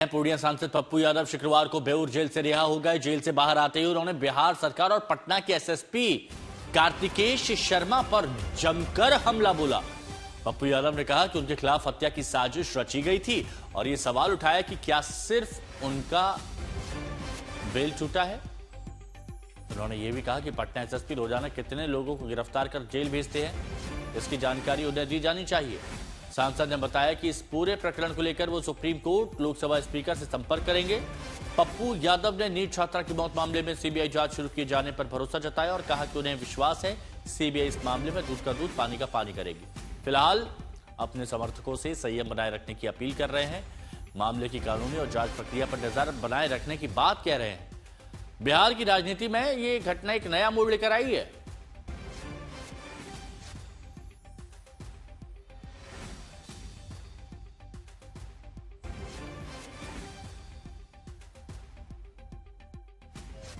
पूर्णिया सांसद पप्पू यादव शुक्रवार को बेऊर जेल से रिहा हो गए। जेल से बाहर आते ही उन्होंने बिहार सरकार और पटना के एसएसपी कार्तिकेश शर्मा पर जमकर हमला बोला। पप्पू यादव ने कहा कि उनके खिलाफ हत्या की साजिश रची गई थी और यह सवाल उठाया कि क्या सिर्फ उनका बेल छूटा है। उन्होंने यह भी कहा कि पटना एसएसपी रोजाना कितने लोगों को गिरफ्तार कर जेल भेजते हैं, इसकी जानकारी उन्हें दी जानी चाहिए। सांसद ने बताया कि इस पूरे प्रकरण को लेकर वो सुप्रीम कोर्ट, लोकसभा स्पीकर से संपर्क करेंगे। पप्पू यादव ने नीट छात्रा की मौत मामले में सीबीआई जांच शुरू किए जाने पर भरोसा जताया और कहा कि उन्हें विश्वास है सीबीआई इस मामले में दूध का दूध पानी का पानी करेगी। फिलहाल अपने समर्थकों से संयम बनाए रखने की अपील कर रहे हैं। मामले की कानूनी और जांच प्रक्रिया पर नजर बनाए रखने की बात कह रहे हैं। बिहार की राजनीति में ये घटना एक नया मोड़ लेकर आई है।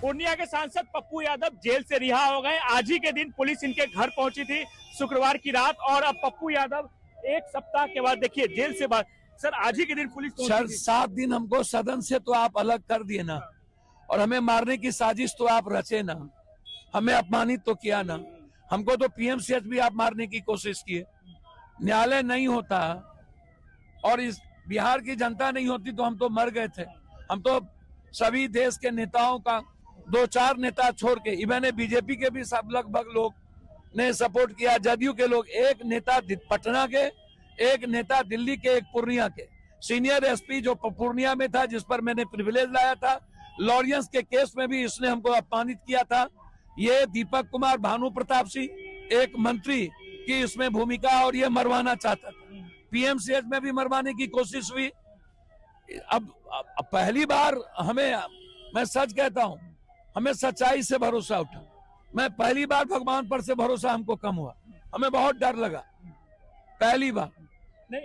पूर्णिया के सांसद पप्पू यादव जेल से रिहा हो गए। आज ही के दिन पुलिस इनके घर पहुंची थी शुक्रवार की रात, और अब पप्पू यादव एक सप्ताह के बाद देखिए जेल से बाहर। सर, आज ही के दिन पुलिस सर 7 दिन हमको सदन से तो आप अलग कर दिए ना, और हमें मारने की साजिश तो आप रचे ना, हमें अपमानित तो किया ना, हमको तो पीएमसीएच भी आप मारने की कोशिश किए। न्यायालय नहीं होता और इस बिहार की जनता नहीं होती तो हम तो मर गए थे। हम तो सभी देश के नेताओं का 2-4 नेता छोड़ के, इवन बीजेपी के भी सब लगभग लोग ने सपोर्ट किया, जदयू के लोग, एक नेता पटना के, एक नेता दिल्ली के, एक पूर्णिया के। सीनियर एसपी जो पूर्णिया में था, जिस पर मैंने प्रिविलेज लाया था, लॉरियंस के केस में भी इसने हमको अपमानित किया था। ये दीपक कुमार, भानु प्रताप सिंह, एक मंत्री की इसमें भूमिका, और ये मरवाना चाहता था। पीएमसीएच में भी मरवाने की कोशिश हुई। अब पहली बार हमें, मैं सच कहता हूं, हमें सच्चाई से भरोसा उठा। मैं पहली बार भगवान पर से भरोसा हमको कम हुआ, हमें बहुत डर लगा पहली बार।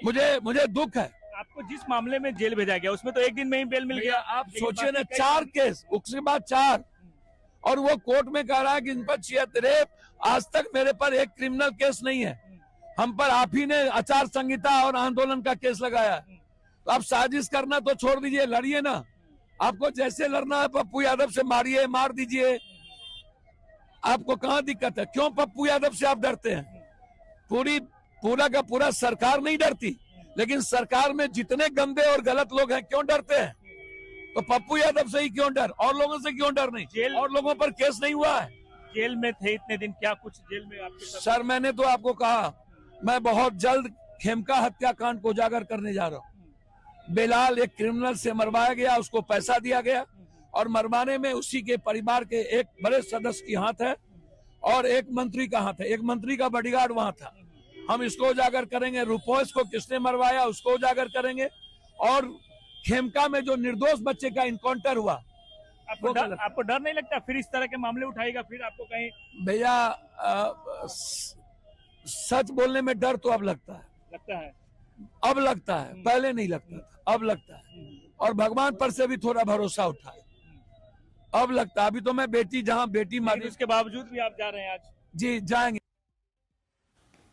मुझे दुख है। आपको जिस मामले में जेल भेजा गया उसमें तो एक दिन में ही बेल मिल गया। आप सोचिए ना, 4 केस, उसके बाद 4, और वो कोर्ट में कह रहा है कि इन पर 76। आज तक मेरे पर एक क्रिमिनल केस नहीं है। हम पर आप ही ने आचार संहिता और आंदोलन का केस लगाया। तो आप साजिश करना तो छोड़ दीजिए, लड़िए ना। आपको जैसे लड़ना है पप्पू यादव से मारिए, मार दीजिए। आपको कहाँ दिक्कत है? क्यों पप्पू यादव से आप डरते हैं? पूरा का पूरा सरकार नहीं डरती, लेकिन सरकार में जितने गंदे और गलत लोग हैं क्यों डरते हैं? तो पप्पू यादव से ही क्यों डर, और लोगों से क्यों डर नहीं? जेल और लोगों पर केस नहीं हुआ है। जेल में थे इतने दिन, क्या कुछ जेल में आपके साथ? सर, मैंने तो आपको कहा, मैं बहुत जल्द खेमका हत्याकांड को उजागर करने जा रहा हूँ। बेलाल एक क्रिमिनल से मरवाया गया, उसको पैसा दिया गया, और मरवाने में उसी के परिवार के एक बड़े सदस्य की हाथ है और एक मंत्री का हाथ है। एक मंत्री का बॉडीगार्ड वहां था। हम इसको उजागर करेंगे। रुपोस को किसने मरवाया उसको उजागर करेंगे, और खेमका में जो निर्दोष बच्चे का इनकाउंटर हुआ। आपको डर नहीं लगता फिर इस तरह के मामले उठाएगा फिर आपको कहीं? भैया, सच बोलने में डर तो अब लगता है। अब लगता है, पहले नहीं लगता था, अब लगता है। और भगवान पर से भी थोड़ा भरोसा उठा है, अब लगता है। अभी तो मैं जहाँ बेटी मारी, उसके बावजूद भी आप जा रहे हैं आज? जी, जाएंगे।